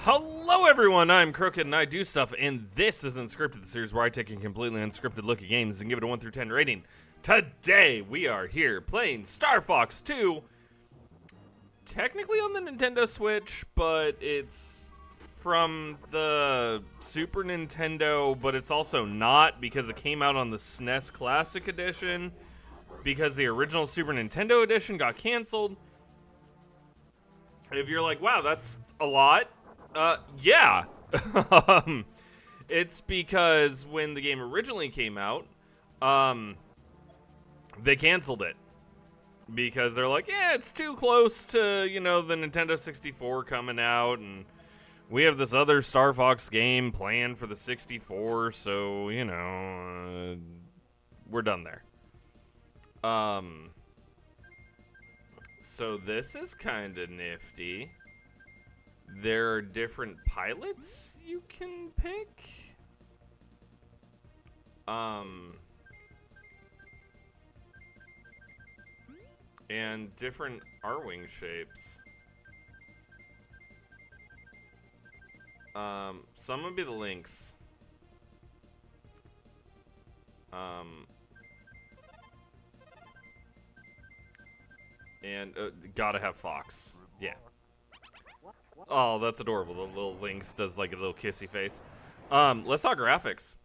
Hello everyone, I'm Krooked and I do stuff, and this is Unscripted, the series where I take a completely unscripted look at games and give it a 1 through 10 rating. Today, we are here playing Star Fox 2, technically on the Nintendo Switch, but it's from the Super Nintendo, but it's also not because it came out on the SNES Classic Edition, because the original Super Nintendo Edition got canceled. If you're like, wow, that's a lot. Yeah. It's because when the game originally came out, they canceled it. Because they're like, yeah, it's too close to, the Nintendo 64 coming out, and we have this other Star Fox game planned for the 64, so, we're done there. So this is kind of nifty. There are different pilots you can pick. And different R-wing shapes. Some would be the links. And gotta have Fox. Yeah. Oh, that's adorable. The little Lynx does like a little kissy face. Let's talk graphics.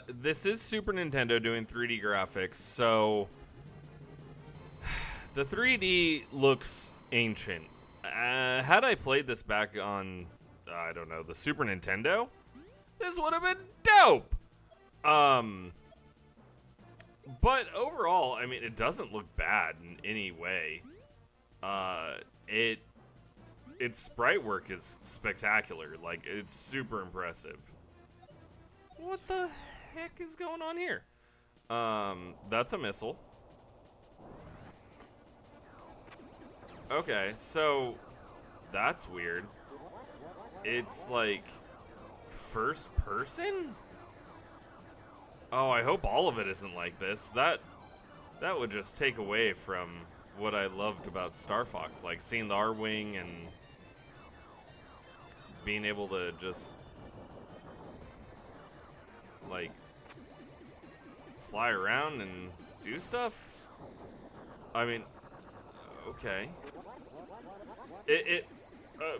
This is Super Nintendo doing 3D graphics, so the 3D looks ancient. Had I played this back on, I don't know, the Super Nintendo, this would have been dope. But overall, I mean, it doesn't look bad in any way. Its sprite work is spectacular. Like, it's super impressive. What the heck is going on here? That's a missile. Okay, so that's weird. It's like first person? Oh, I hope all of it isn't like this. That would just take away from what I loved about Star Fox, like seeing the R-wing and being able to just like fly around and do stuff. I mean, okay. It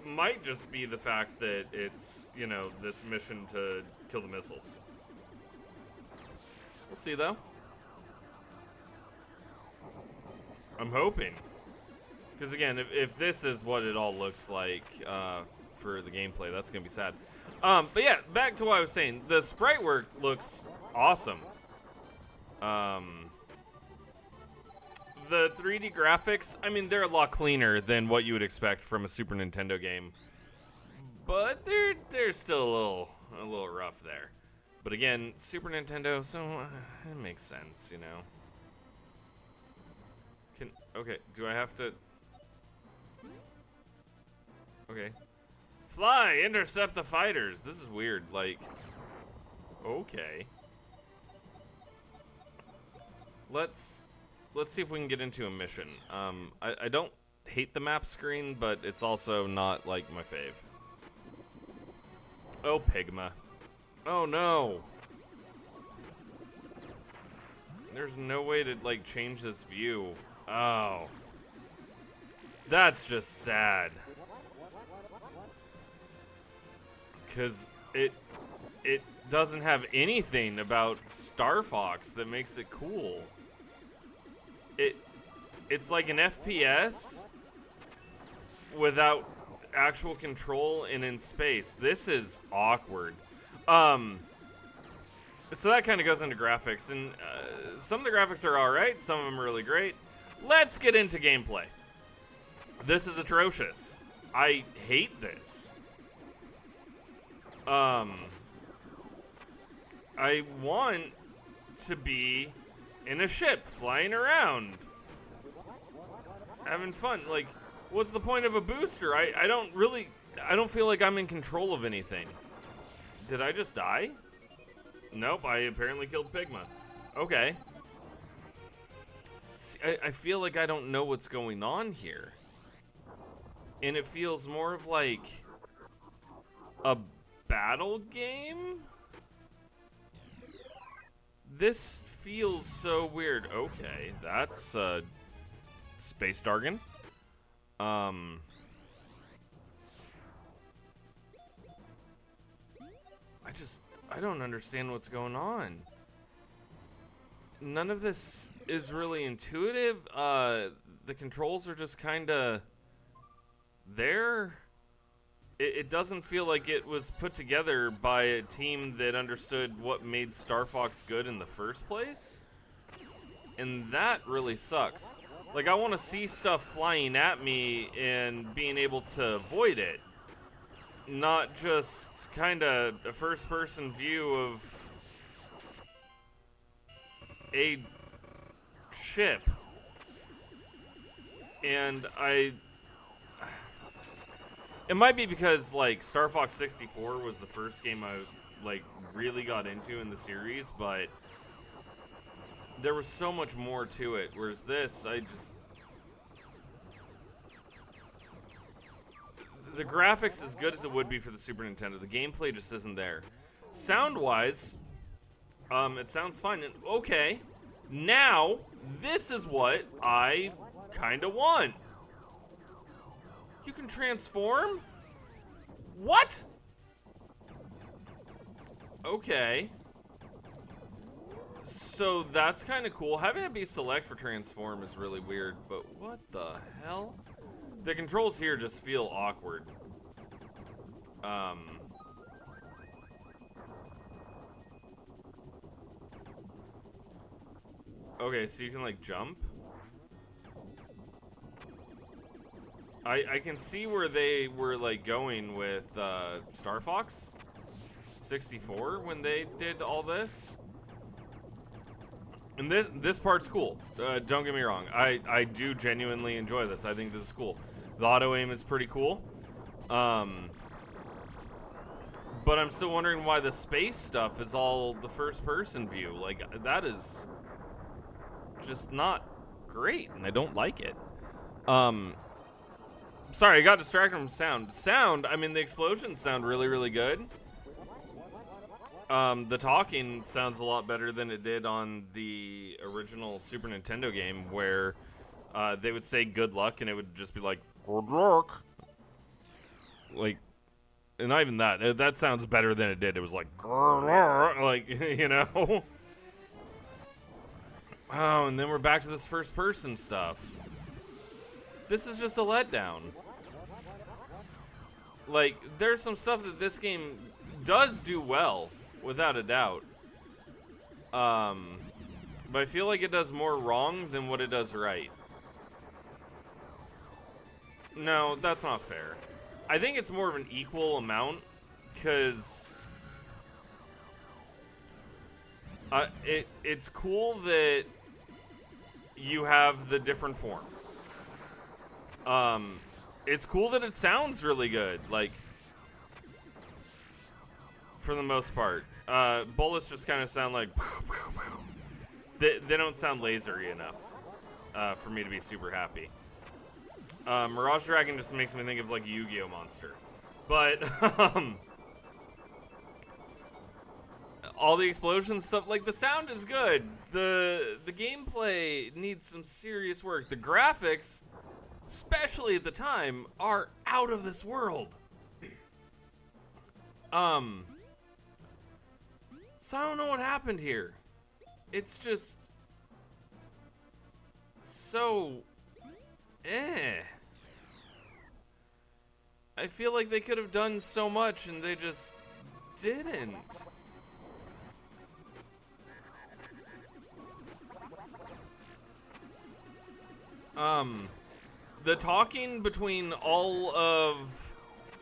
might just be the fact that it's, this mission to kill the missiles. We'll see, though. I'm hoping. Because, again, if this is what it all looks like for the gameplay, that's going to be sad. But, yeah, back to what I was saying. The sprite work looks awesome. The 3D graphics, I mean, they're a lot cleaner than what you would expect from a Super Nintendo game. But they're still a little rough there. But again, Super Nintendo, so it makes sense, Okay, do I have to? Okay. Fly, intercept the fighters. This is weird, like, okay. Let's see if we can get into a mission. I don't hate the map screen, but it's also not, like, my fave. Oh, Pigma. Oh, no. There's no way to, like, change this view. Oh. That's just sad. Because it doesn't have anything about Star Fox that makes it cool. It's like an FPS without actual control and in space. This is awkward. So that kind of goes into graphics, and some of the graphics are alright, some of them are really great. Let's get into gameplay. This is atrocious. I hate this. I want to be in a ship flying around, having fun. Like, what's the point of a booster? I don't feel like I'm in control of anything. Did I just die? Nope, I apparently killed Pigma. Okay. See, I feel like I don't know what's going on here. and it feels more of like a battle game. This feels so weird. Okay, that's Space Dargan. I don't understand what's going on. None of this is really intuitive. The controls are just kind of there. It doesn't feel like it was put together by a team that understood what made Star Fox good in the first place. And that really sucks. Like, I want to see stuff flying at me and being able to avoid it. Not just kind of a first-person view of a ship. And it might be because, like, Star Fox 64 was the first game I, like, really got into in the series, but there was so much more to it, whereas this, the graphics as good as it would be for the Super Nintendo. The gameplay just isn't there. Sound-wise, it sounds fine. And, okay, now, this is what I kind of want. You can transform? What? Okay. So that's kind of cool. Having it be select for transform is really weird, but what the hell? The controls here just feel awkward. Okay, so you can, like, jump. I can see where they were, like, going with Star Fox 64 when they did all this. And this part's cool. Don't get me wrong. I do genuinely enjoy this. I think this is cool. The auto aim is pretty cool. But I'm still wondering why the space stuff is all the first person view. Like, that is just not great, and I don't like it. Sorry, I got distracted from sound. I mean, the explosions sound really, really good. The talking sounds a lot better than it did on the original Super Nintendo game, where they would say good luck and it would just be like, good luck. Like, and not even that. That sounds better than it did. It was like, like, you know? Oh, and then we're back to this first person stuff. This is just a letdown. Like, there's some stuff that this game does do well, without a doubt. But I feel like it does more wrong than what it does right. No, that's not fair. I think it's more of an equal amount, because it's cool that you have the different form. It's cool that it sounds really good, like, for the most part. Bullets just kind of sound like they don't sound lasery enough for me to be super happy. Mirage Dragon just makes me think of like a Yu-Gi-Oh monster. But all the explosion stuff, like, the sound is good. The gameplay needs some serious work. The graphics, especially at the time, are out of this world. So I don't know what happened here. It's just so I feel like they could have done so much and they just didn't. The talking between all of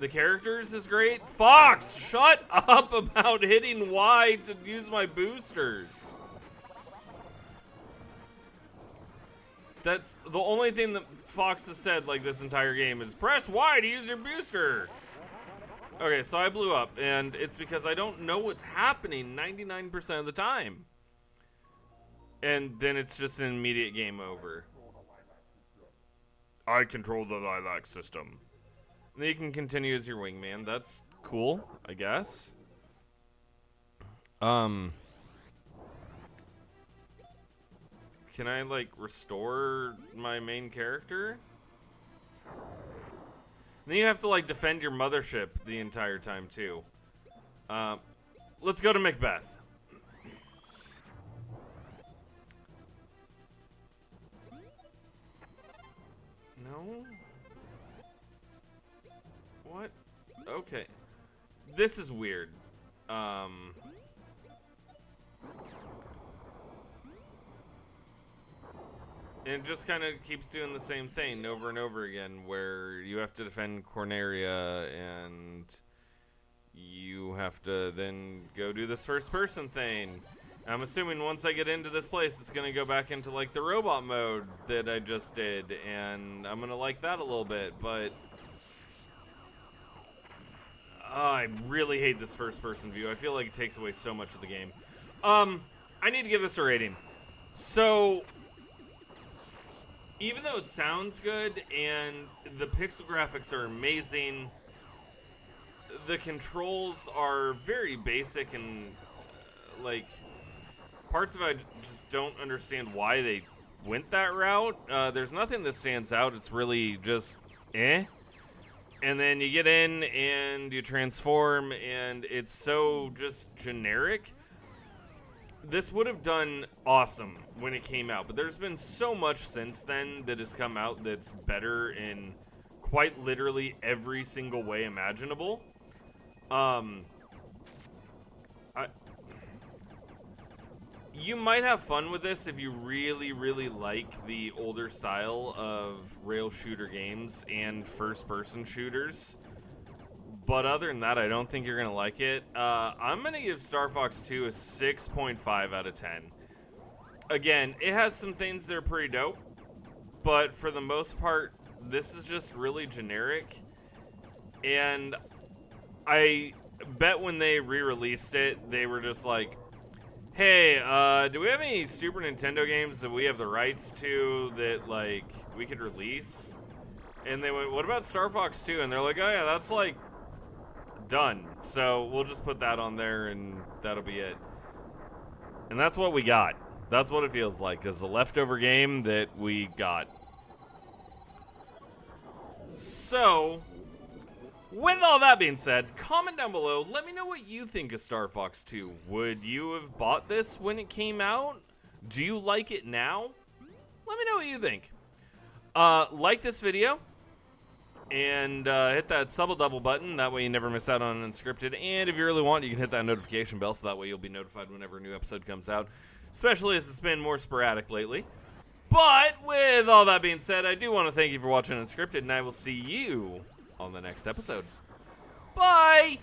the characters is great. Fox, shut up about hitting Y to use my boosters. That's the only thing that Fox has said like this entire game is press Y to use your booster. Okay, so I blew up, and it's because I don't know what's happening 99% of the time. And then it's just an immediate game over. I control the lilac system. Then you can continue as your wingman. That's cool, I guess. Can I, like, restore my main character? Then you have to, like, defend your mothership the entire time, too. Let's go to Macbeth. No? What? Okay. This is weird. And it just kind of keeps doing the same thing over and over again, where you have to defend Corneria, and you have to then go do this first-person thing. I'm assuming once I get into this place, it's going to go back into, like, the robot mode that I just did, and I'm going to like that a little bit, but I really hate this first-person view. I feel like it takes away so much of the game. I need to give this a rating. So, even though it sounds good and the pixel graphics are amazing, the controls are very basic and, like, parts of it I just don't understand why they went that route. There's nothing that stands out. It's really just eh. And then you get in and you transform and it's so just generic. This would have done awesome when it came out, but there's been so much since then that has come out that's better in quite literally every single way imaginable. You might have fun with this if you really, really like the older style of rail shooter games and first-person shooters. But other than that, I don't think you're going to like it. I'm going to give Star Fox 2 a 6.5 out of 10. Again, it has some things that are pretty dope, but for the most part, this is just really generic. And I bet when they re-released it, they were just like, hey, do we have any Super Nintendo games that we have the rights to that, like, we could release? And they went, what about Star Fox 2? And they're like, oh yeah, that's, like, done. So we'll just put that on there and that'll be it. And that's what we got. That's what it feels like, is a leftover game that we got. So, with all that being said, comment down below. Let me know what you think of Star Fox 2. Would you have bought this when it came out? Do you like it now? Let me know what you think. Like this video. And hit that double button. That way you never miss out on Unscripted. And if you really want, you can hit that notification bell so that way you'll be notified whenever a new episode comes out. Especially as it's been more sporadic lately. But with all that being said, I do want to thank you for watching Unscripted. And I will see you on the next episode. Bye!